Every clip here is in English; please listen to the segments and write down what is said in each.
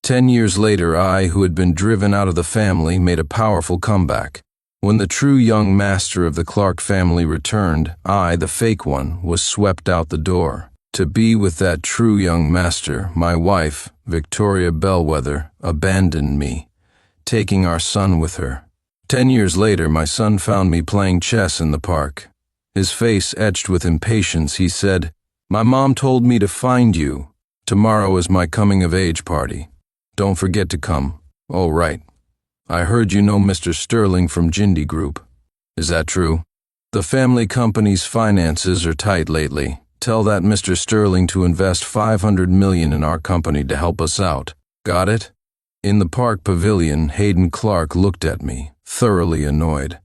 10 years later, I, who had been driven out of the family, made a powerful comeback. When the true young master of the Clark family returned, I, the fake one, was swept out the door. To be with that true young master, my wife, Victoria Bellwether, abandoned me, taking our son with her. 10 years later, my son found me playing chess in the park. His face etched with impatience, he said, "My mom told me to find you. Tomorrow is my coming-of-age party. Don't forget to come." "Oh, right. I heard you know Mr. Sterling from Jindy Group." "Is that true?" "The family company's finances are tight lately. Tell that Mr. Sterling to invest $500 million in our company to help us out. Got it?" In the park pavilion, Hayden Clark looked at me, thoroughly annoyed.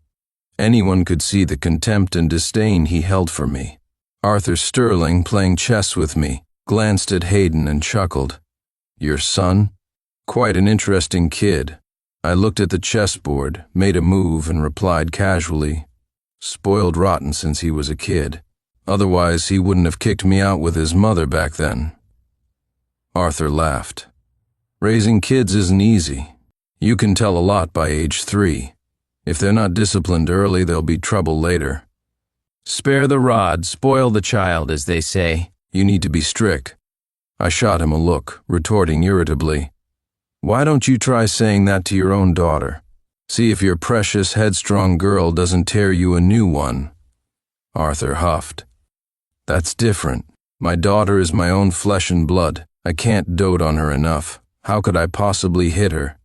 Anyone could see the contempt and disdain he held for me. Arthur Sterling, playing chess with me, glanced at Hayden and chuckled. "Your son? Quite an interesting kid." I looked at the chessboard, made a move, and replied casually, "Spoiled rotten since he was a kid. Otherwise, he wouldn't have kicked me out with his mother back then." Arthur laughed. "Raising kids isn't easy. You can tell a lot by age 3. If they're not disciplined early, there'll be trouble later. Spare the rod, spoil the child, as they say. You need to be strict." I shot him a look, retorting irritably, "Why don't you try saying that to your own daughter? See if your precious, headstrong girl doesn't tear you a new one." Arthur huffed. "That's different. My daughter is my own flesh and blood. I can't dote on her enough. How could I possibly hit her?"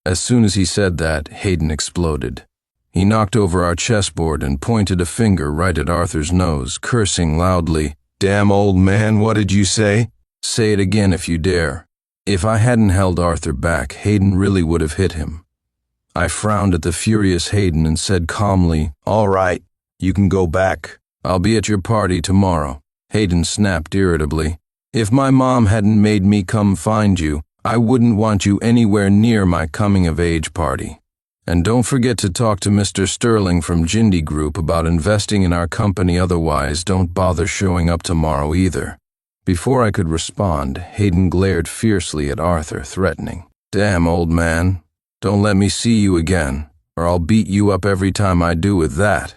As soon as he said that, Hayden exploded. He knocked over our chessboard and pointed a finger right at Arthur's nose, cursing loudly. "Damn old man, what did you say?" "Say it again if you dare." If I hadn't held Arthur back, Hayden really would have hit him. I frowned at the furious Hayden and said calmly, "All right, you can go back. I'll be at your party tomorrow." Hayden snapped irritably, "If my mom hadn't made me come find you, I wouldn't want you anywhere near my coming-of-age party. And don't forget to talk to Mr. Sterling from Jindy Group about investing in our company, otherwise don't bother showing up tomorrow either." Before I could respond, Hayden glared fiercely at Arthur, threatening, "Damn, old man, don't let me see you again, or I'll beat you up every time I do with that."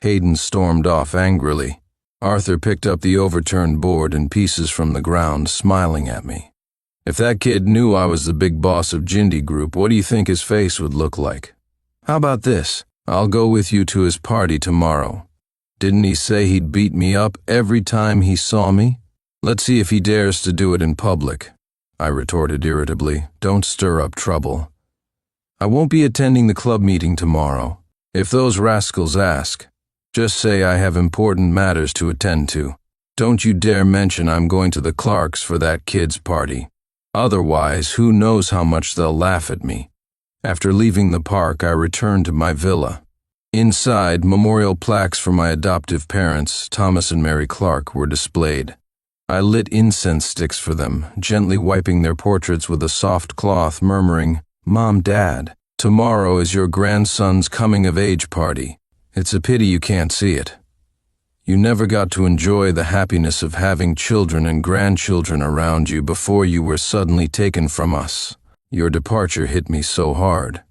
Hayden stormed off angrily. Arthur picked up the overturned board in pieces from the ground, smiling at me. "If that kid knew I was the big boss of Jindy Group, what do you think his face would look like? How about this? I'll go with you to his party tomorrow. Didn't he say he'd beat me up every time he saw me? Let's see if he dares to do it in public." I retorted irritably, "Don't stir up trouble. I won't be attending the club meeting tomorrow. If those rascals ask, just say I have important matters to attend to. Don't you dare mention I'm going to the Clarks for that kid's party. Otherwise, who knows how much they'll laugh at me." After leaving the park, I returned to my villa. Inside, memorial plaques for my adoptive parents, Thomas and Mary Clark, were displayed. I lit incense sticks for them, gently wiping their portraits with a soft cloth, murmuring, "Mom, Dad, tomorrow is your grandson's coming-of-age party. It's a pity you can't see it. You never got to enjoy the happiness of having children and grandchildren around you before you were suddenly taken from us. Your departure hit me so hard.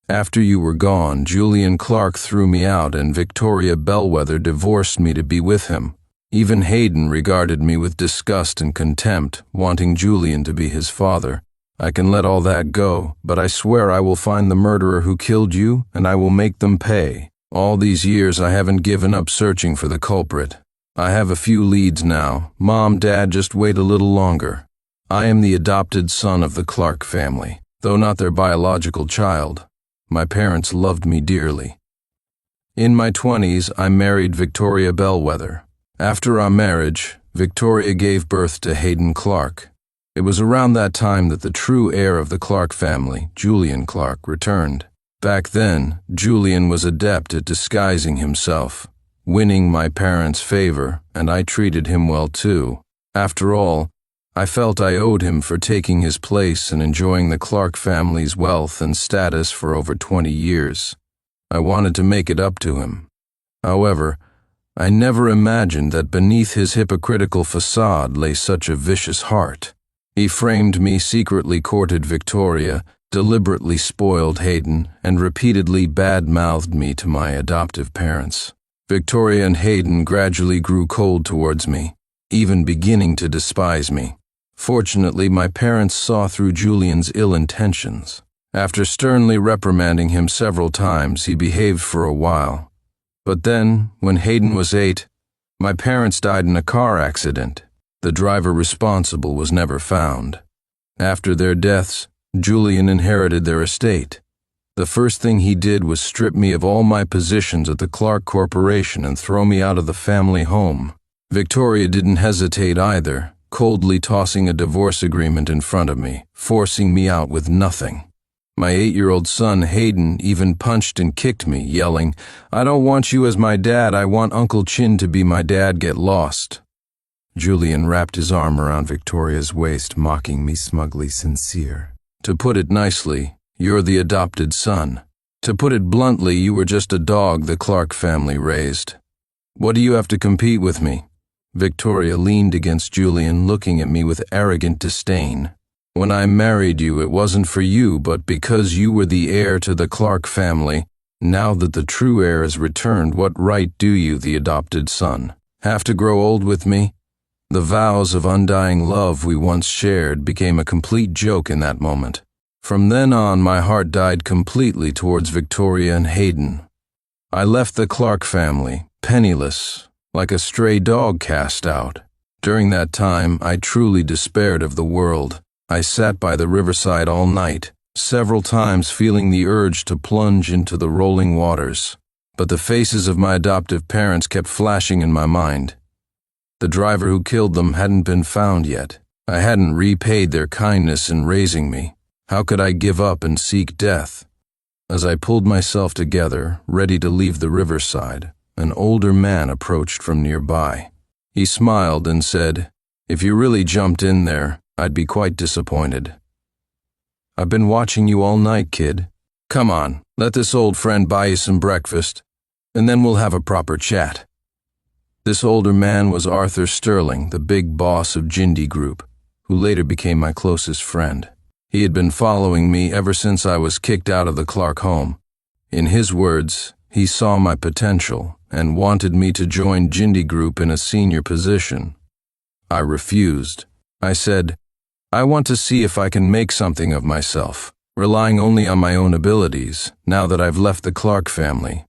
After you were gone, Julian Clark threw me out and Victoria Bellwether divorced me to be with him. Even Hayden regarded me with disgust and contempt, wanting Julian to be his father. I can let all that go, but I swear I will find the murderer who killed you, and I will make them pay. All these years I haven't given up searching for the culprit. I have a few leads now. Mom, Dad, just wait a little longer. I am the adopted son of the Clark family, though not their biological child. My parents loved me dearly. In my 20s, I married Victoria Bellwether. After our marriage, Victoria gave birth to Hayden Clark. It was around that time that the true heir of the Clark family, Julian Clark, returned. Back then, Julian was adept at disguising himself, winning my parents' favor, and I treated him well too. After all, I felt I owed him for taking his place and enjoying the Clark family's wealth and status for over 20 years. I wanted to make it up to him. However, I never imagined that beneath his hypocritical facade lay such a vicious heart. He framed me, secretly courted Victoria, deliberately spoiled Hayden, and repeatedly bad-mouthed me to my adoptive parents. Victoria and Hayden gradually grew cold towards me, even beginning to despise me. Fortunately, my parents saw through Julian's ill intentions. After sternly reprimanding him several times, he behaved for a while. But then, when Hayden was 8, my parents died in a car accident. The driver responsible was never found. After their deaths, Julian inherited their estate. The first thing he did was strip me of all my positions at the Clark Corporation and throw me out of the family home. Victoria didn't hesitate either, coldly tossing a divorce agreement in front of me, forcing me out with nothing. My 8-year-old son, Hayden, even punched and kicked me, yelling, "I don't want you as my dad, I want Uncle Chin to be my dad, get lost." Julian wrapped his arm around Victoria's waist, mocking me, smugly sincere. "To put it nicely, you're the adopted son. To put it bluntly, you were just a dog the Clark family raised. What do you have to compete with me?" Victoria leaned against Julian, looking at me with arrogant disdain. "When I married you, it wasn't for you, but because you were the heir to the Clark family. Now that the true heir has returned, what right do you, the adopted son, have to grow old with me?" The vows of undying love we once shared became a complete joke in that moment. From then on, my heart died completely towards Victoria and Hayden. I left the Clark family, penniless, like a stray dog cast out. During that time, I truly despaired of the world. I sat by the riverside all night, several times feeling the urge to plunge into the rolling waters. But the faces of my adoptive parents kept flashing in my mind. The driver who killed them hadn't been found yet. I hadn't repaid their kindness in raising me. How could I give up and seek death? As I pulled myself together, ready to leave the riverside, an older man approached from nearby. He smiled and said, "If you really jumped in there, I'd be quite disappointed. I've been watching you all night, kid. Come on, let this old friend buy you some breakfast, and then we'll have a proper chat." This older man was Arthur Sterling, the big boss of Jindy Group, who later became my closest friend. He had been following me ever since I was kicked out of the Clark home. In his words, he saw my potential and wanted me to join Jindy Group in a senior position. I refused. I said, "I want to see if I can make something of myself, relying only on my own abilities, now that I've left the Clark family."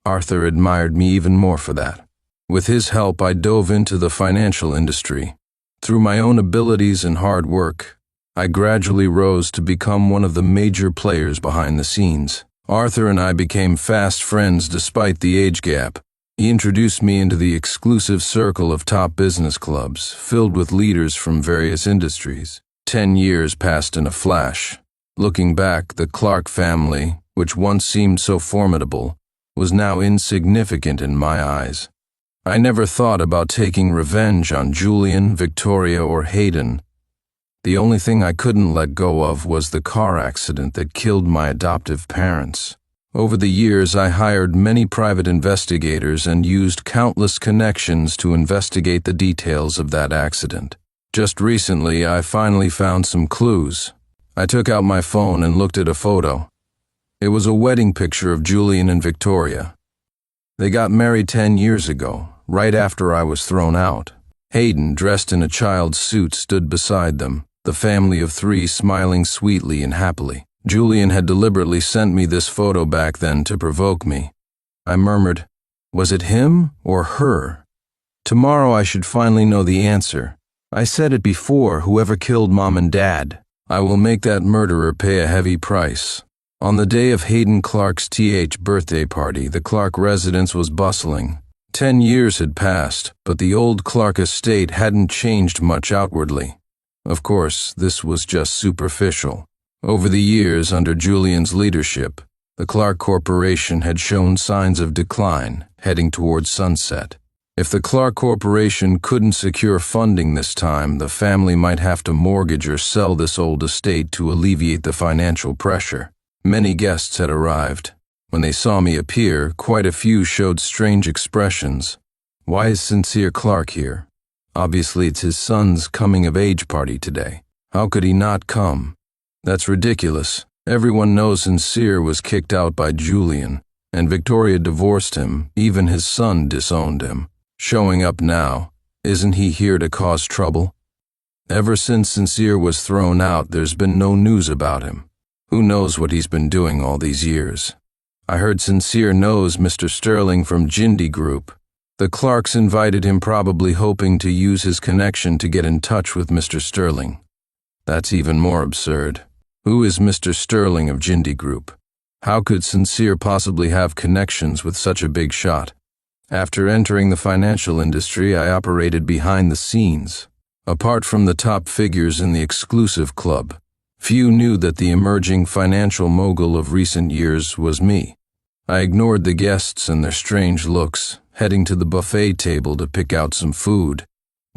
Arthur admired me even more for that. With his help, I dove into the financial industry. Through my own abilities and hard work, I gradually rose to become one of the major players behind the scenes. Arthur and I became fast friends despite the age gap. He introduced me into the exclusive circle of top business clubs, filled with leaders from various industries. 10 years passed in a flash. Looking back, the Clark family, which once seemed so formidable, was now insignificant in my eyes. I never thought about taking revenge on Julian, Victoria, or Hayden. The only thing I couldn't let go of was the car accident that killed my adoptive parents. Over the years, I hired many private investigators and used countless connections to investigate the details of that accident. Just recently, I finally found some clues. I took out my phone and looked at a photo. It was a wedding picture of Julian and Victoria. They got married 10 years ago, right after I was thrown out. Hayden, dressed in a child's suit, stood beside them, the family of 3 smiling sweetly and happily. Julian had deliberately sent me this photo back then to provoke me. I murmured, "Was it him or her? Tomorrow I should finally know the answer. I said it before, whoever killed Mom and Dad. I will make that murderer pay a heavy price." On the day of Hayden Clark's birthday party, the Clark residence was bustling. 10 years had passed, but the old Clark estate hadn't changed much outwardly. Of course, this was just superficial. Over the years, under Julian's leadership, the Clark Corporation had shown signs of decline, heading towards sunset. If the Clark Corporation couldn't secure funding this time, the family might have to mortgage or sell this old estate to alleviate the financial pressure. Many guests had arrived. When they saw me appear, quite a few showed strange expressions. "Why is Sincere Clark here?" Obviously it's his son's coming-of-age party today. How could he not come? That's ridiculous. Everyone knows Sincere was kicked out by Julian, and Victoria divorced him. Even his son disowned him. Showing up now, isn't he here to cause trouble? Ever since Sincere was thrown out, there's been no news about him. Who knows what he's been doing all these years? I heard Sincere knows Mr. Sterling from Jindy Group. The Clarks invited him, probably hoping to use his connection to get in touch with Mr. Sterling. That's even more absurd. Who is Mr. Sterling of Jindy Group? How could Sincere possibly have connections with such a big shot? After entering the financial industry, I operated behind the scenes. Apart from the top figures in the exclusive club, few knew that the emerging financial mogul of recent years was me. I ignored the guests and their strange looks, heading to the buffet table to pick out some food.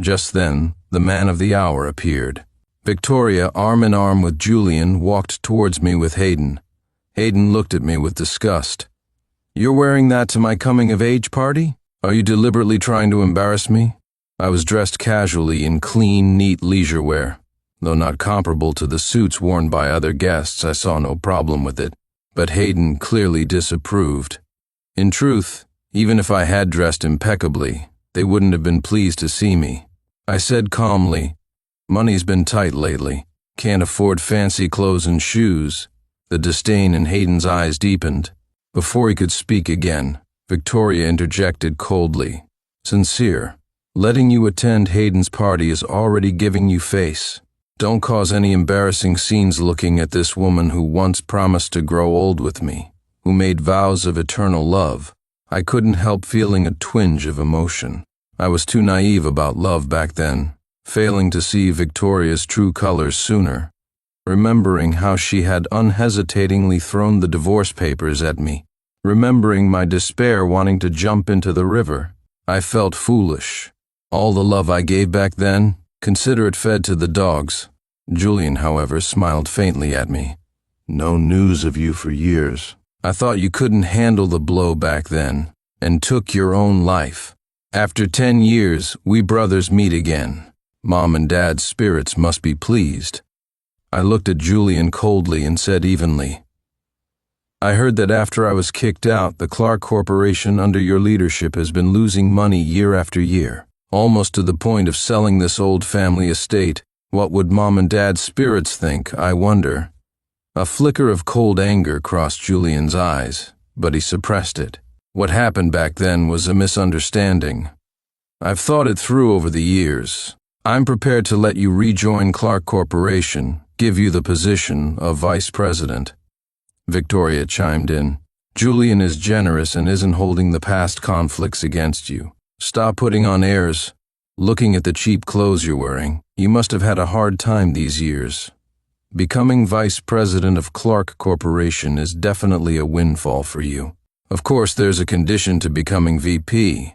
Just then, the man of the hour appeared. Victoria, arm in arm with Julian, walked towards me with Hayden. Hayden looked at me with disgust. "You're wearing that to my coming-of-age party? Are you deliberately trying to embarrass me?" I was dressed casually in clean, neat leisure wear. Though not comparable to the suits worn by other guests, I saw no problem with it. But Hayden clearly disapproved. In truth, even if I had dressed impeccably, they wouldn't have been pleased to see me. I said calmly, "Money's been tight lately. Can't afford fancy clothes and shoes." The disdain in Hayden's eyes deepened. Before he could speak again, Victoria interjected coldly, "Sincere, letting you attend Hayden's party is already giving you face. Don't cause any embarrassing scenes looking at this woman who once promised to grow old with me, who made vows of eternal love." I couldn't help feeling a twinge of emotion. I was too naive about love back then, failing to see Victoria's true colors sooner. Remembering how she had unhesitatingly thrown the divorce papers at me, remembering my despair wanting to jump into the river, I felt foolish. All the love I gave back then, consider it fed to the dogs. Julian, however, smiled faintly at me. "No news of you for years. I thought you couldn't handle the blow back then, and took your own life. After 10 years, we brothers meet again. Mom and Dad's spirits must be pleased." I looked at Julian coldly and said evenly, "I heard that after I was kicked out, the Clark Corporation under your leadership has been losing money year after year, almost to the point of selling this old family estate. What would Mom and Dad's spirits think, I wonder?" A flicker of cold anger crossed Julian's eyes, but he suppressed it. What happened back then was a misunderstanding. I've thought it through over the years. I'm prepared to let you rejoin Clark Corporation, give you the position of vice president. Victoria chimed in. "Julian is generous and isn't holding the past conflicts against you. Stop putting on airs. Looking at the cheap clothes you're wearing, you must have had a hard time these years. Becoming vice president of Clark Corporation is definitely a windfall for you. Of course, there's a condition to becoming VP."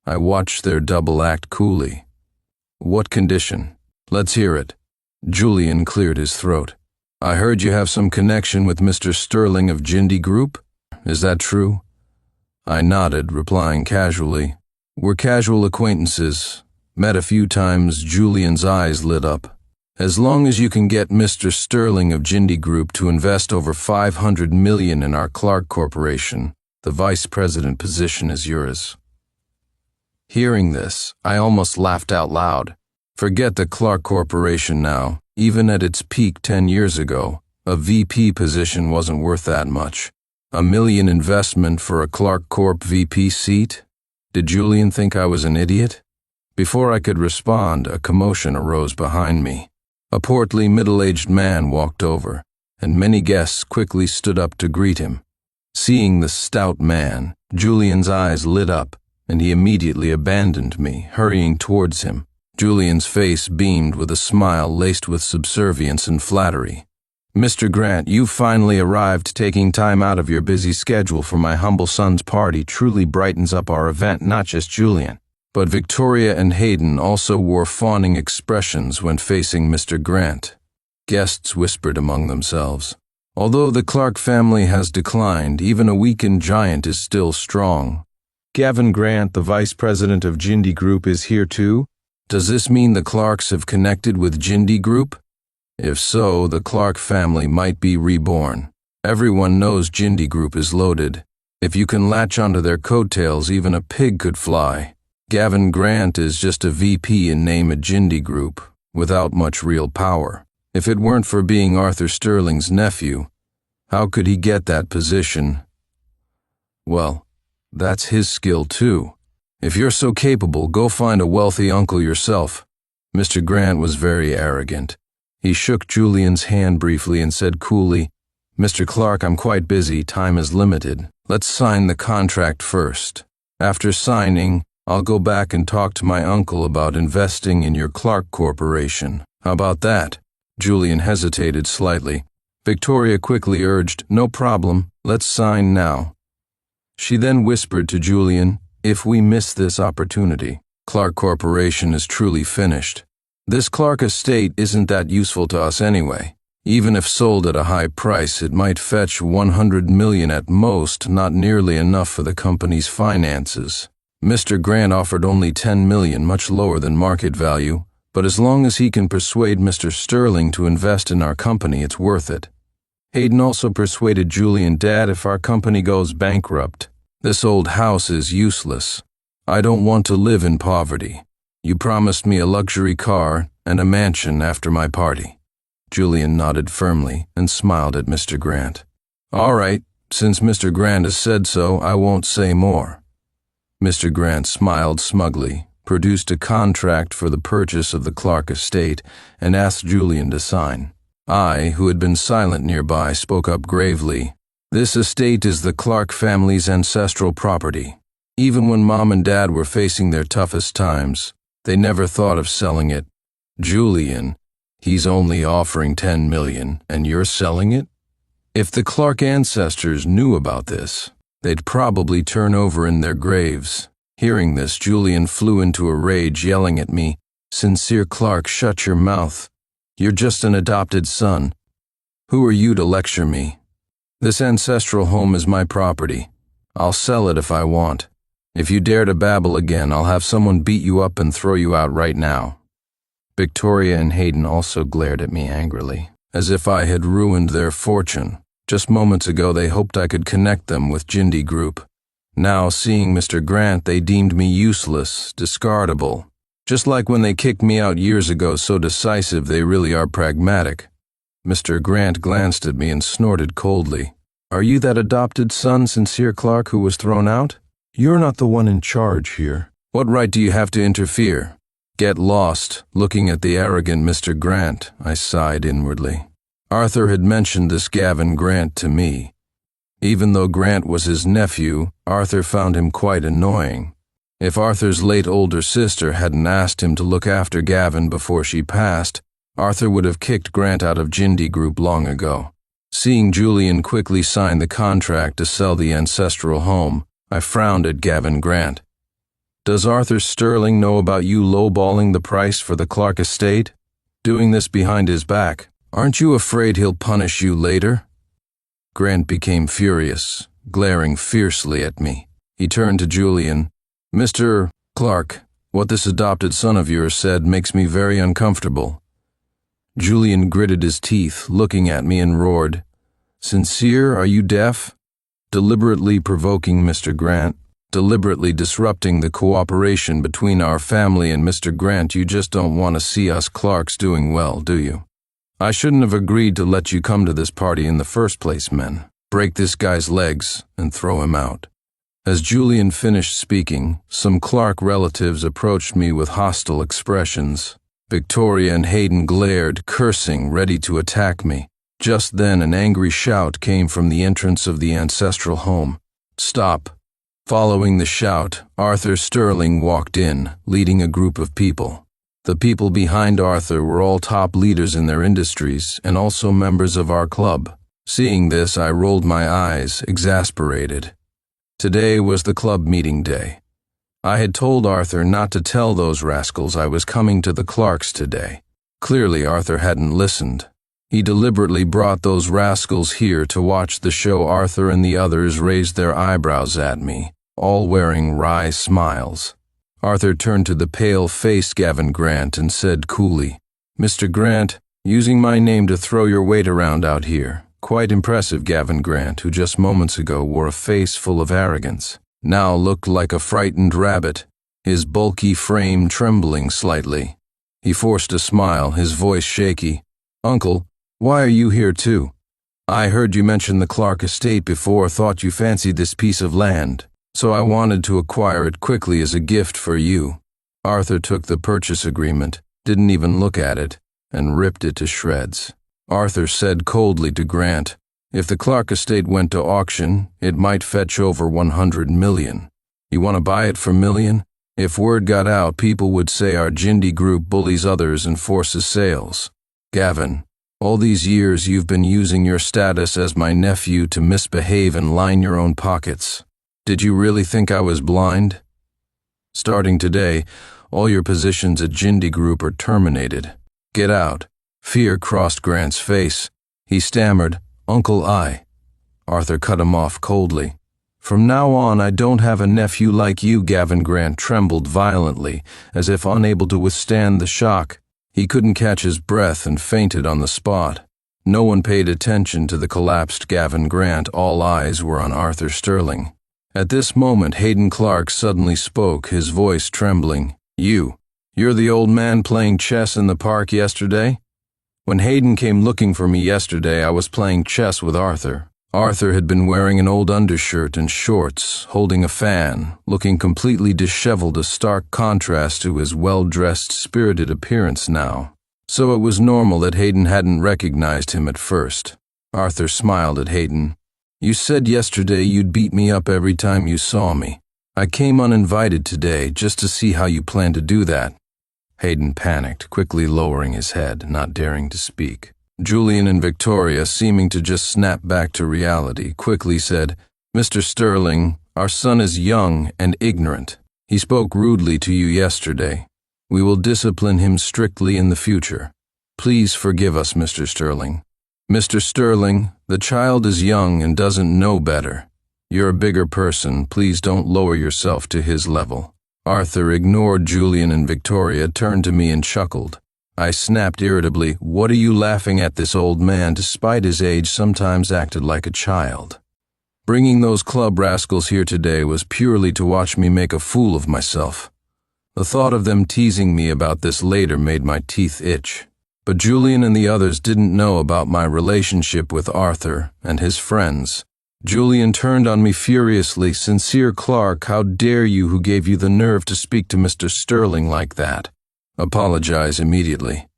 I watched their double act coolly. "What condition? Let's hear it." Julian cleared his throat. "I heard you have some connection with Mr. Sterling of Jindy Group. Is that true?" I nodded, replying casually, "We're casual acquaintances. Met a few times." Julian's eyes lit up. "As long as you can get Mr. Sterling of Jindy Group to invest over $500 million in our Clark Corporation, the vice president position is yours." Hearing this, I almost laughed out loud. Forget the Clark Corporation now. Even at its peak 10 years ago, a VP position wasn't worth that much. $1 million investment for a Clark Corp VP seat? Did Julian think I was an idiot? Before I could respond, a commotion arose behind me. A portly, middle-aged man walked over, and many guests quickly stood up to greet him. Seeing the stout man, Julian's eyes lit up, and he immediately abandoned me, hurrying towards him. Julian's face beamed with a smile laced with subservience and flattery. "Mr. Grant, you finally arrived. Taking time out of your busy schedule for my humble son's party truly brightens up our event." Not just Julian, but Victoria and Hayden also wore fawning expressions when facing Mr. Grant. Guests whispered among themselves, "Although the Clark family has declined, even a weakened giant is still strong." "Gavin Grant, the vice president of Jindy Group, is here too?" Does this mean the Clarks have connected with Jindy Group? If so, the Clark family might be reborn. Everyone knows Jindy Group is loaded. If you can latch onto their coattails, even a pig could fly. Gavin Grant is just a VP in name at Jindy Group, without much real power. If it weren't for being Arthur Sterling's nephew, how could he get that position? Well, that's his skill too. If you're so capable, go find a wealthy uncle yourself. Mr. Grant was very arrogant. He shook Julian's hand briefly and said coolly, "Mr. Clark, I'm quite busy. Time is limited. Let's sign the contract first. After signing, I'll go back and talk to my uncle about investing in your Clark Corporation. How about that?" Julian hesitated slightly. Victoria quickly urged, "No problem. Let's sign now." She then whispered to Julian, "If we miss this opportunity, Clark Corporation is truly finished. This Clark estate isn't that useful to us anyway. Even if sold at a high price, it might fetch $100 million at most, not nearly enough for the company's finances." Mr. Grant offered only $10 million, much lower than market value, but as long as he can persuade Mr. Sterling to invest in our company, it's worth it. Hayden also persuaded Julian, "Dad, if our company goes bankrupt, this old house is useless. I don't want to live in poverty. You promised me a luxury car and a mansion after my party." Julian nodded firmly and smiled at Mr. Grant. "All right, since Mr. Grant has said so, I won't say more." Mr. Grant smiled smugly, produced a contract for the purchase of the Clark estate, and asked Julian to sign. I, who had been silent nearby, spoke up gravely. "This estate is the Clark family's ancestral property. Even when Mom and Dad were facing their toughest times, they never thought of selling it. Julian, he's only offering $10 million, and you're selling it? If the Clark ancestors knew about this, they'd probably turn over in their graves." Hearing this, Julian flew into a rage, yelling at me, "Sincere Clark, shut your mouth. You're just an adopted son. Who are you to lecture me? This ancestral home is my property. I'll sell it if I want. If you dare to babble again, I'll have someone beat you up and throw you out right now." Victoria and Hayden also glared at me angrily, as if I had ruined their fortune. Just moments ago they hoped I could connect them with Jindy Group. Now, seeing Mr. Grant, they deemed me useless, discardable. Just like when they kicked me out years ago, so decisive they really are pragmatic. Mr. Grant glanced at me and snorted coldly. "Are you that adopted son, Sincere Clark, who was thrown out? You're not the one in charge here. What right do you have to interfere?" "Get lost, looking at the arrogant Mr. Grant," I sighed inwardly. Arthur had mentioned this Gavin Grant to me. Even though Grant was his nephew, Arthur found him quite annoying. If Arthur's late older sister hadn't asked him to look after Gavin before she passed, Arthur would have kicked Grant out of Jindy Group long ago. Seeing Julian quickly sign the contract to sell the ancestral home, I frowned at Gavin Grant. "Does Arthur Sterling know about you lowballing the price for the Clark estate? Doing this behind his back? Aren't you afraid he'll punish you later?" Grant became furious, glaring fiercely at me. He turned to Julian. "Mr. Clark, what this adopted son of yours said makes me very uncomfortable." Julian gritted his teeth, looking at me, and roared, "Sincere, are you deaf?" Deliberately provoking Mr. Grant, deliberately disrupting the cooperation between our family and Mr. Grant. You just don't want to see us Clarks doing well, do you? I shouldn't have agreed to let you come to this party in the first place, men. Break this guy's legs and throw him out." As Julian finished speaking, some Clark relatives approached me with hostile expressions. Victoria and Hayden glared, cursing, ready to attack me. Just then an angry shout came from the entrance of the ancestral home. "Stop!" Following the shout, Arthur Sterling walked in, leading a group of people. The people behind Arthur were all top leaders in their industries and also members of our club. Seeing this, I rolled my eyes, exasperated. Today was the club meeting day. I had told Arthur not to tell those rascals I was coming to the Clarks today. Clearly, Arthur hadn't listened. He deliberately brought those rascals here to watch the show. Arthur and the others raised their eyebrows at me, all wearing wry smiles. Arthur turned to the pale-faced Gavin Grant and said coolly, "Mr. Grant, using my name to throw your weight around out here. Quite impressive." Gavin Grant, who just moments ago wore a face full of arrogance, now looked like a frightened rabbit, his bulky frame trembling slightly. He forced a smile, his voice shaky. "Uncle, why are you here too? I heard you mention the Clark estate before, thought you fancied this piece of land, so I wanted to acquire it quickly as a gift for you." Arthur took the purchase agreement, didn't even look at it, and ripped it to shreds. Arthur said coldly to Grant, "If the Clark estate went to auction, it might fetch over 100 million. You want to buy it for $1 million? If word got out, people would say our Jindy group bullies others and forces sales. Gavin, all these years you've been using your status as my nephew to misbehave and line your own pockets. Did you really think I was blind? Starting today, all your positions at Jindy Group are terminated. Get out." Fear crossed Grant's face. He stammered, "Uncle, Arthur cut him off coldly. "From now on, I don't have a nephew like you." Gavin Grant trembled violently, as if unable to withstand the shock. He couldn't catch his breath and fainted on the spot. No one paid attention to the collapsed Gavin Grant. All eyes were on Arthur Sterling. At this moment, Hayden Clark suddenly spoke, his voice trembling. You're the old man playing chess in the park yesterday?" "When Hayden came looking for me yesterday, I was playing chess with Arthur." Arthur had been wearing an old undershirt and shorts, holding a fan, looking completely disheveled, a stark contrast to his well-dressed, spirited appearance now. So it was normal that Hayden hadn't recognized him at first. Arthur smiled at Hayden. "You said yesterday you'd beat me up every time you saw me. I came uninvited today just to see how you plan to do that." Hayden panicked, quickly lowering his head, not daring to speak. Julian and Victoria, seeming to just snap back to reality, quickly said, "Mr. Sterling, our son is young and ignorant. He spoke rudely to you yesterday. We will discipline him strictly in the future. Please forgive us, Mr. Sterling." "Mr. Sterling, the child is young and doesn't know better. You're a bigger person. Please don't lower yourself to his level." Arthur ignored Julian and Victoria, turned to me and chuckled. I snapped irritably, "What are you laughing at? This old man, despite his age, sometimes acted like a child. Bringing those club rascals here today was purely to watch me make a fool of myself. The thought of them teasing me about this later made my teeth itch. But Julian and the others didn't know about my relationship with Arthur and his friends." Julian turned on me furiously. "Sincere Clark, how dare you? Who gave you the nerve to speak to Mr. Sterling like that? Apologize immediately."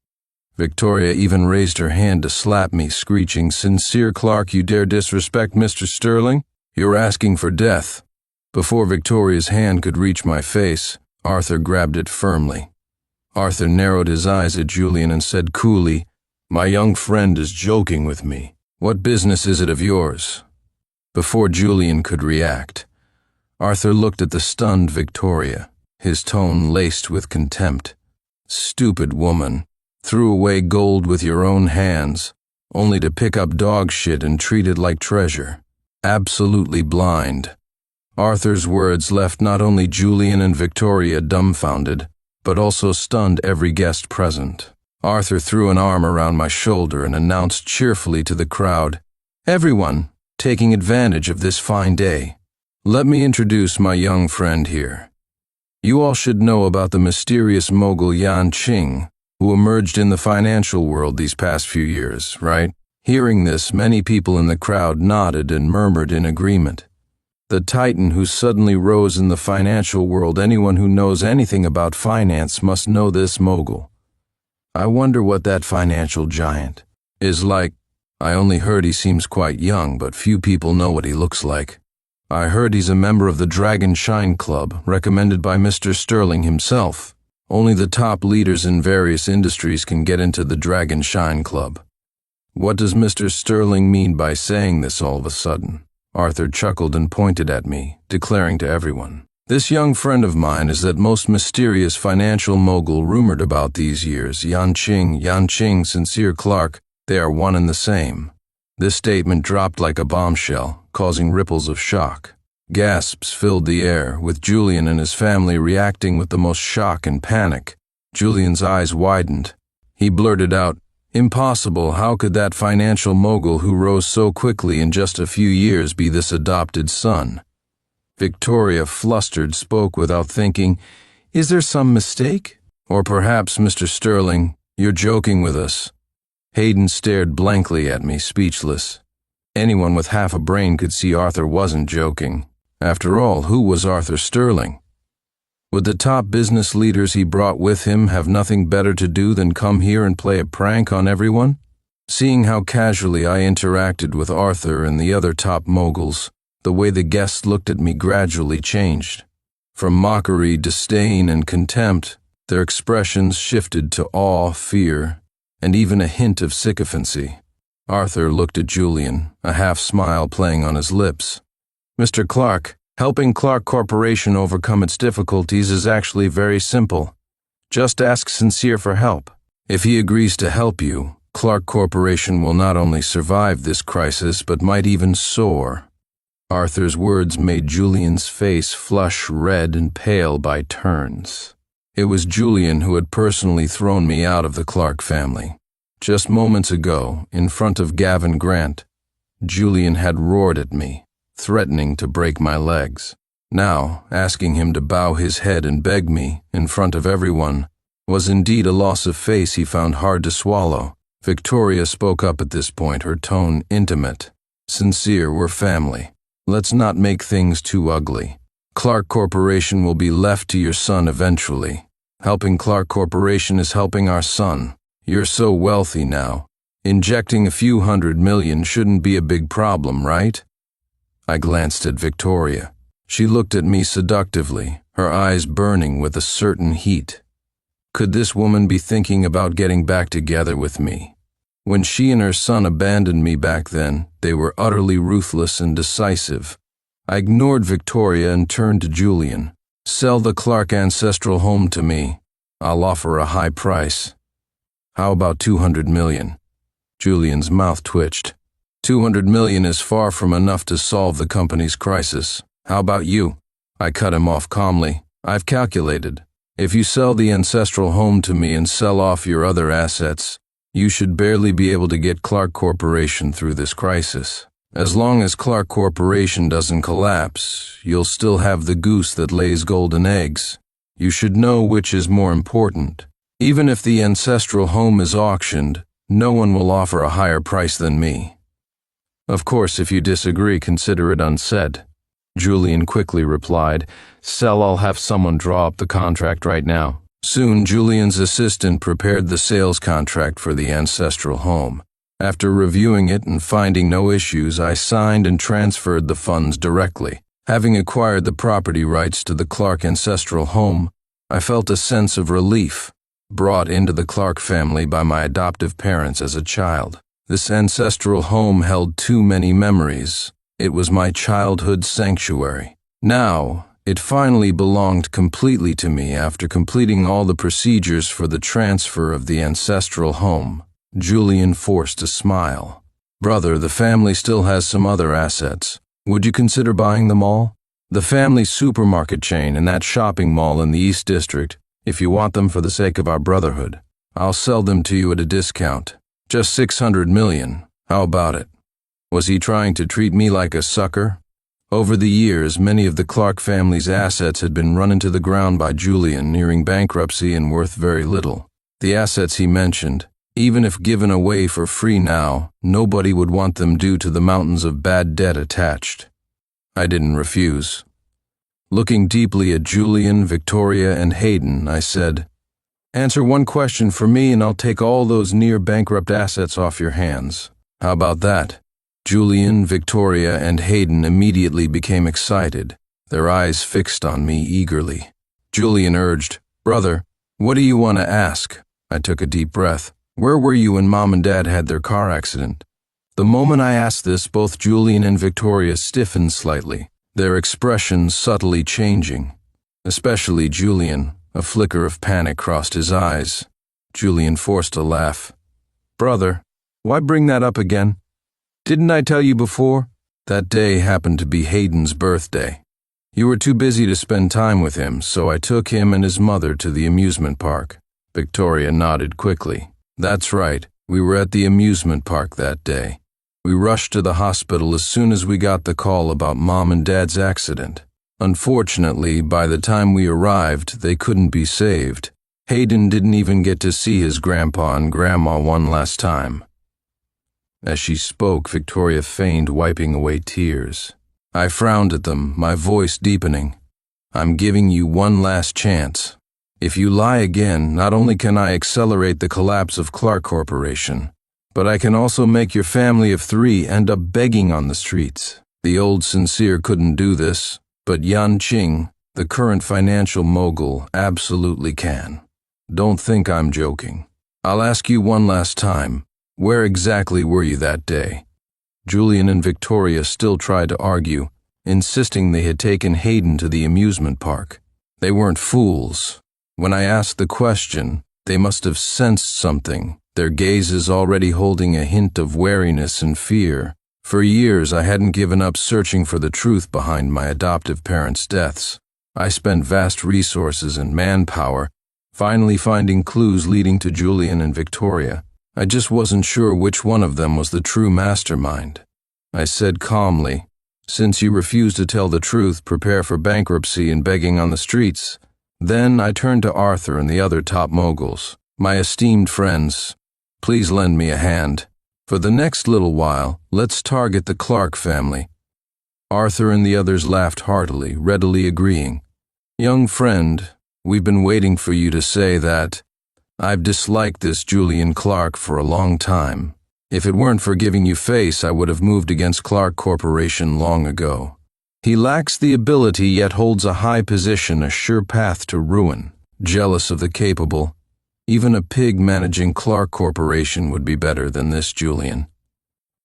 Victoria even raised her hand to slap me, screeching, "Sincere Clark, you dare disrespect Mr. Sterling? You're asking for death." Before Victoria's hand could reach my face, Arthur grabbed it firmly. Arthur narrowed his eyes at Julian and said coolly, "My young friend is joking with me. What business is it of yours?" Before Julian could react, Arthur looked at the stunned Victoria, his tone laced with contempt. "Stupid woman, threw away gold with your own hands, only to pick up dog shit and treat it like treasure. Absolutely blind." Arthur's words left not only Julian and Victoria dumbfounded, but also stunned every guest present. Arthur threw an arm around my shoulder and announced cheerfully to the crowd, "Everyone, taking advantage of this fine day, let me introduce my young friend here. You all should know about the mysterious mogul Yan Qing, who emerged in the financial world these past few years, right?" Hearing this, many people in the crowd nodded and murmured in agreement. The titan who suddenly rose in the financial world. Anyone who knows anything about finance must know this mogul. I wonder what that financial giant is like. I only heard he seems quite young, but few people know what he looks like. I heard he's a member of the Dragon Shine Club, recommended by Mr. Sterling himself. Only the top leaders in various industries can get into the Dragon Shine Club. What does Mr. Sterling mean by saying this all of a sudden? Arthur chuckled and pointed at me, declaring to everyone, "This young friend of mine is that most mysterious financial mogul rumored about these years, Yan Qing, Sincere Clark. They are one and the same." This statement dropped like a bombshell, causing ripples of shock. Gasps filled the air, with Julian and his family reacting with the most shock and panic. Julian's eyes widened. He blurted out, "Impossible, how could that financial mogul who rose so quickly in just a few years be this adopted son?" Victoria, flustered, spoke without thinking, "Is there some mistake? Or perhaps, Mr. Sterling, you're joking with us." Hayden stared blankly at me, speechless. Anyone with half a brain could see Arthur wasn't joking. After all, who was Arthur Sterling? Would the top business leaders he brought with him have nothing better to do than come here and play a prank on everyone? Seeing how casually I interacted with Arthur and the other top moguls, the way the guests looked at me gradually changed. From mockery, disdain, and contempt, their expressions shifted to awe, fear, and even a hint of sycophancy. Arthur looked at Julian, a half-smile playing on his lips. "Mr. Clark, helping Clark Corporation overcome its difficulties is actually very simple. Just ask Sincere for help. If he agrees to help you, Clark Corporation will not only survive this crisis but might even soar." Arthur's words made Julian's face flush red and pale by turns. It was Julian who had personally thrown me out of the Clark family. Just moments ago, in front of Gavin Grant, Julian had roared at me, threatening to break my legs. Now, asking him to bow his head and beg me, in front of everyone, was indeed a loss of face he found hard to swallow. Victoria spoke up at this point, her tone intimate. "Sincere, we're family. Let's not make things too ugly. Clark Corporation will be left to your son eventually. Helping Clark Corporation is helping our son. You're so wealthy now. Injecting a few $100 million shouldn't be a big problem, right?" I glanced at Victoria. She looked at me seductively, her eyes burning with a certain heat. Could this woman be thinking about getting back together with me? When she and her son abandoned me back then, they were utterly ruthless and decisive. I ignored Victoria and turned to Julian. "Sell the Clark ancestral home to me. I'll offer a high price." "How about 200 million? Julian's mouth twitched. 200 million is far from enough to solve the company's crisis. How about you? I cut him off calmly. "I've calculated. If you sell the ancestral home to me and sell off your other assets, you should barely be able to get Clark Corporation through this crisis. As long as Clark Corporation doesn't collapse, you'll still have the goose that lays golden eggs. You should know which is more important. Even if the ancestral home is auctioned, no one will offer a higher price than me." "Of course, if you disagree, consider it unsaid." Julian quickly replied, "Sell, I'll have someone draw up the contract right now." Soon, Julian's assistant prepared the sales contract for the ancestral home. After reviewing it and finding no issues, I signed and transferred the funds directly. Having acquired the property rights to the Clark ancestral home, I felt a sense of relief, brought into the Clark family by my adoptive parents as a child. This ancestral home held too many memories. It was my childhood sanctuary. Now, it finally belonged completely to me after completing all the procedures for the transfer of the ancestral home. Julian forced a smile. "Brother, the family still has some other assets. Would you consider buying them all? The family supermarket chain and that shopping mall in the East District, if you want them for the sake of our brotherhood. I'll sell them to you at a discount. Just 600 million. How about it?" Was he trying to treat me like a sucker? Over the years, many of the Clark family's assets had been run into the ground by Julian, nearing bankruptcy and worth very little. The assets he mentioned, even if given away for free now, nobody would want them due to the mountains of bad debt attached. I didn't refuse. Looking deeply at Julian, Victoria, and Hayden, I said, "Answer one question for me and I'll take all those near-bankrupt assets off your hands. How about that?" Julian, Victoria, and Hayden immediately became excited, their eyes fixed on me eagerly. Julian urged, "Brother, what do you want to ask?" I took a deep breath. "Where were you when Mom and Dad had their car accident?" The moment I asked this, both Julian and Victoria stiffened slightly, their expressions subtly changing. Especially Julian, a flicker of panic crossed his eyes. Julian forced a laugh. "Brother, why bring that up again? Didn't I tell you before? That day happened to be Hayden's birthday. You were too busy to spend time with him, so I took him and his mother to the amusement park. Victoria nodded quickly. That's right, we were at the amusement park that day. We rushed to the hospital as soon as we got the call about Mom and Dad's accident. Unfortunately, by the time we arrived, they couldn't be saved. Hayden didn't even get to see his grandpa and grandma one last time. As she spoke, Victoria feigned wiping away tears. I frowned at them, my voice deepening. I'm giving you one last chance. If you lie again, not only can I accelerate the collapse of Clark Corporation, but I can also make your family of 3 end up begging on the streets. The old Sincere couldn't do this, but Yan Qing, the current financial mogul, absolutely can. Don't think I'm joking. I'll ask you one last time, where exactly were you that day? Julian and Victoria still tried to argue, insisting they had taken Hayden to the amusement park. They weren't fools. When I asked the question, they must have sensed something, their gazes already holding a hint of wariness and fear. For years, I hadn't given up searching for the truth behind my adoptive parents' deaths. I spent vast resources and manpower, finally finding clues leading to Julian and Victoria. I just wasn't sure which one of them was the true mastermind. I said calmly, since you refuse to tell the truth, prepare for bankruptcy and begging on the streets. Then I turned to Arthur and the other top moguls. My esteemed friends, please lend me a hand. For the next little while, let's target the Clark family. Arthur and the others laughed heartily, readily agreeing. Young friend, we've been waiting for you to say that. I've disliked this Julian Clark for a long time. If it weren't for giving you face, I would have moved against Clark Corporation long ago. He lacks the ability yet holds a high position, a sure path to ruin. Jealous of the capable, even a pig managing Clark Corporation would be better than this Julian.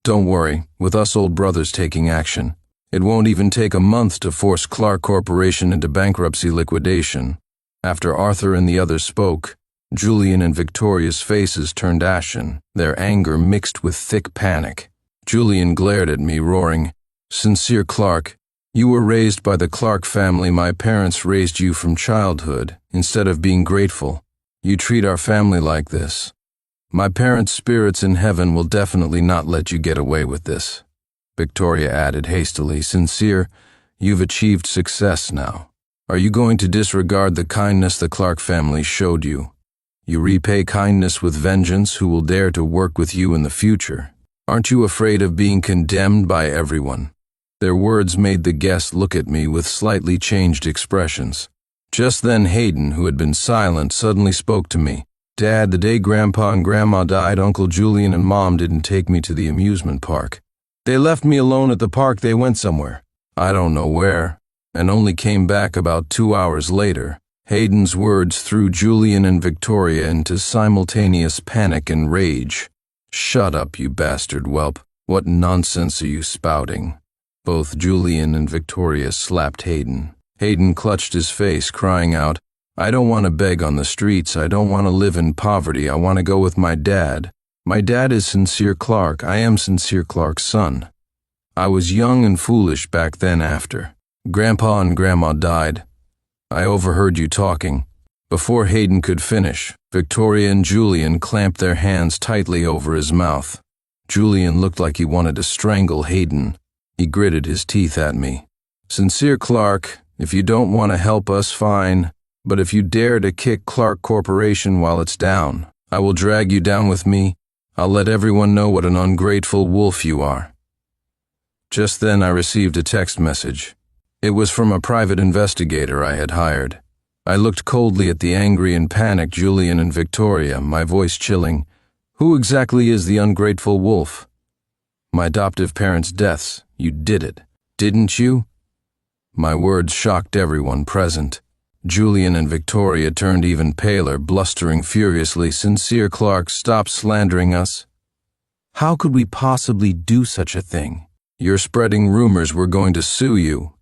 Don't worry, with us old brothers taking action, it won't even take a month to force Clark Corporation into bankruptcy liquidation. After Arthur and the others spoke, Julian and Victoria's faces turned ashen, their anger mixed with thick panic. Julian glared at me, roaring, Sincere Clark, you were raised by the Clark family. My parents raised you from childhood. Instead of being grateful, you treat our family like this. My parents' spirits in heaven will definitely not let you get away with this. Victoria added hastily, Sincere, you've achieved success now. Are you going to disregard the kindness the Clark family showed you? You repay kindness with vengeance. Who will dare to work with you in the future? Aren't you afraid of being condemned by everyone? Their words made the guests look at me with slightly changed expressions. Just then Hayden, who had been silent, suddenly spoke to me. Dad, the day Grandpa and Grandma died, Uncle Julian and Mom didn't take me to the amusement park. They left me alone at the park. They went somewhere. I don't know where, and only came back about 2 hours later. Hayden's words threw Julian and Victoria into simultaneous panic and rage. Shut up, you bastard whelp. What nonsense are you spouting? Both Julian and Victoria slapped Hayden. Hayden clutched his face, crying out, I don't want to beg on the streets. I don't want to live in poverty. I want to go with my dad. My dad is Sincere Clark. I am Sincere Clark's son. I was young and foolish back then after. Grandpa and Grandma died. I overheard you talking. Before Hayden could finish, Victoria and Julian clamped their hands tightly over his mouth. Julian looked like he wanted to strangle Hayden. He gritted his teeth at me. Sincere Clark, if you don't want to help us, fine. But if you dare to kick Clark Corporation while it's down, I will drag you down with me. I'll let everyone know what an ungrateful wolf you are. Just then I received a text message. It was from a private investigator I had hired. I looked coldly at the angry and panicked Julian and Victoria, my voice chilling. Who exactly is the ungrateful wolf? My adoptive parents' deaths. You did it, didn't you? My words shocked everyone present. Julian and Victoria turned even paler, blustering furiously. Sincere Clark, stop slandering us. How could we possibly do such a thing? You're spreading rumors. We're going to sue you.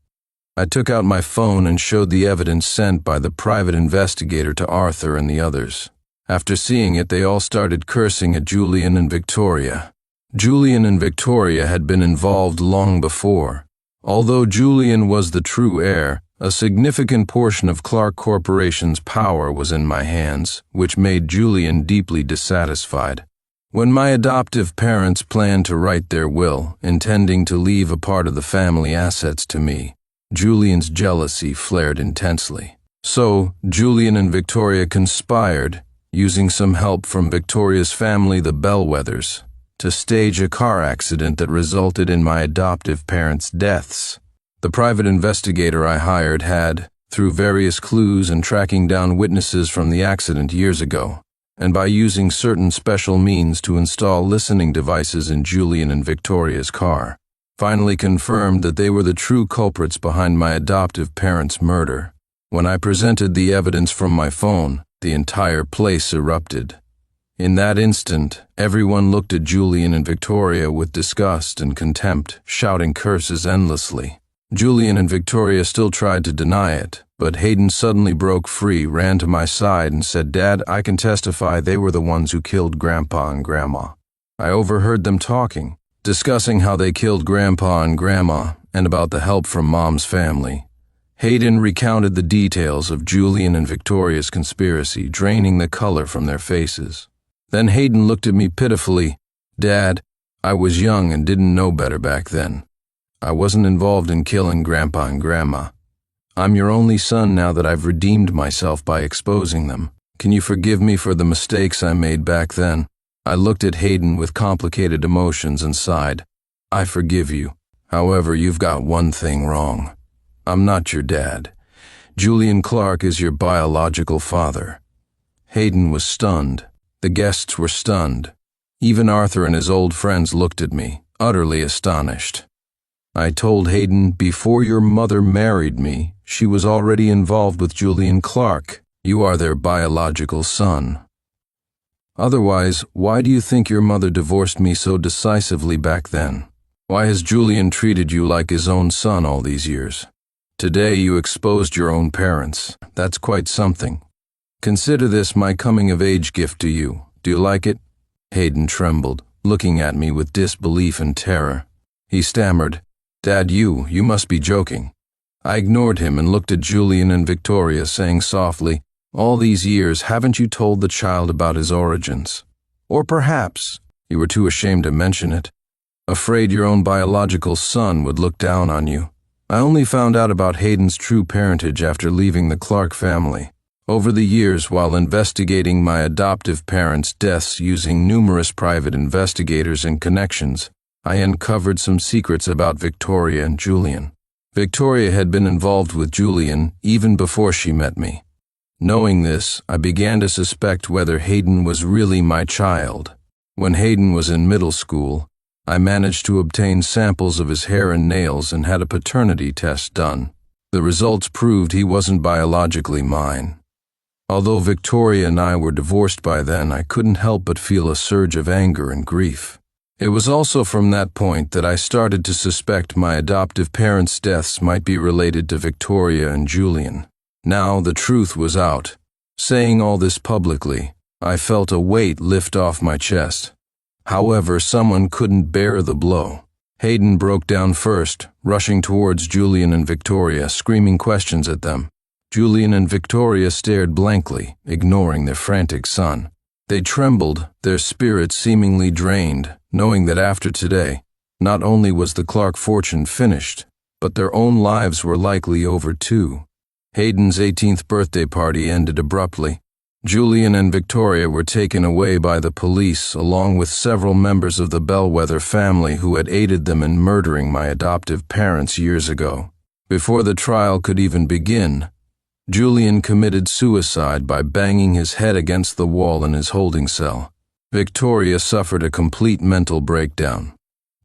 I took out my phone and showed the evidence sent by the private investigator to Arthur and the others. After seeing it, they all started cursing at Julian and Victoria. Julian and Victoria had been involved long before. Although Julian was the true heir, a significant portion of Clark Corporation's power was in my hands, which made Julian deeply dissatisfied. When my adoptive parents planned to write their will, intending to leave a part of the family assets to me, Julian's jealousy flared intensely. So, Julian and Victoria conspired, using some help from Victoria's family, the Bellwethers, to stage a car accident that resulted in my adoptive parents' deaths. The private investigator I hired had, through various clues and tracking down witnesses from the accident years ago, and by using certain special means to install listening devices in Julian and Victoria's car, finally confirmed that they were the true culprits behind my adoptive parents' murder. When I presented the evidence from my phone, the entire place erupted. In that instant, everyone looked at Julian and Victoria with disgust and contempt, shouting curses endlessly. Julian and Victoria still tried to deny it, but Hayden suddenly broke free, ran to my side and said, "Dad, I can testify they were the ones who killed Grandpa and Grandma." I overheard them talking, discussing how they killed Grandpa and Grandma and about the help from Mom's family. Hayden recounted the details of Julian and Victoria's conspiracy, draining the color from their faces. Then Hayden looked at me pitifully. "Dad, I was young and didn't know better back then. I wasn't involved in killing Grandpa and Grandma. I'm your only son now that I've redeemed myself by exposing them. Can you forgive me for the mistakes I made back then?" I looked at Hayden with complicated emotions and sighed. "I forgive you. However, you've got one thing wrong. I'm not your dad. Julian Clark is your biological father." Hayden was stunned. The guests were stunned. Even Arthur and his old friends looked at me, utterly astonished. I told Hayden, "Before your mother married me, she was already involved with Julian Clark. You are their biological son. Otherwise, why do you think your mother divorced me so decisively back then? Why has Julian treated you like his own son all these years? Today you exposed your own parents. That's quite something. Consider this my coming-of-age gift to you. Do you like it?" Hayden trembled, looking at me with disbelief and terror. He stammered, "Dad, you must be joking." I ignored him and looked at Julian and Victoria, saying softly, "All these years, haven't you told the child about his origins? Or perhaps you were too ashamed to mention it, afraid your own biological son would look down on you." I only found out about Hayden's true parentage after leaving the Clark family. Over the years, while investigating my adoptive parents' deaths using numerous private investigators and connections, I uncovered some secrets about Victoria and Julian. Victoria had been involved with Julian even before she met me. Knowing this, I began to suspect whether Hayden was really my child. When Hayden was in middle school, I managed to obtain samples of his hair and nails and had a paternity test done. The results proved he wasn't biologically mine. Although Victoria and I were divorced by then, I couldn't help but feel a surge of anger and grief. It was also from that point that I started to suspect my adoptive parents' deaths might be related to Victoria and Julian. Now the truth was out. Saying all this publicly, I felt a weight lift off my chest. However, someone couldn't bear the blow. Hayden broke down first, rushing towards Julian and Victoria, screaming questions at them. Julian and Victoria stared blankly, ignoring their frantic son. They trembled, their spirits seemingly drained, knowing that after today, not only was the Clark fortune finished, but their own lives were likely over too. Hayden's 18th birthday party ended abruptly. Julian and Victoria were taken away by the police along with several members of the Bellwether family who had aided them in murdering my adoptive parents years ago. Before the trial could even begin, Julian committed suicide by banging his head against the wall in his holding cell. Victoria suffered a complete mental breakdown.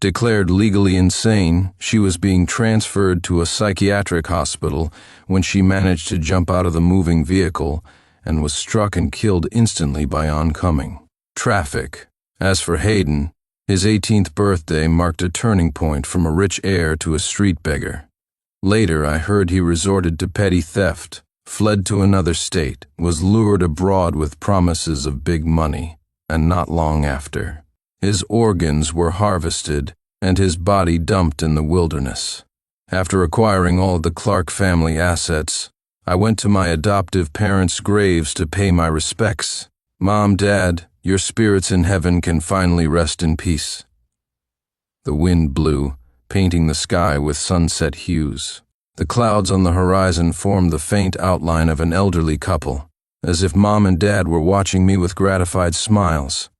Declared legally insane, she was being transferred to a psychiatric hospital when she managed to jump out of the moving vehicle and was struck and killed instantly by oncoming traffic. As for Hayden, his 18th birthday marked a turning point from a rich heir to a street beggar. Later, I heard he resorted to petty theft, fled to another state, was lured abroad with promises of big money, and not long after, His organs were harvested and his body dumped in the wilderness. After acquiring all of the Clark family assets, I went to my adoptive parents' graves to pay my respects. Mom, Dad, your spirits in heaven can finally rest in peace. The wind blew, painting the sky with sunset hues. The clouds on the horizon formed the faint outline of an elderly couple, as if Mom and Dad were watching me with gratified smiles.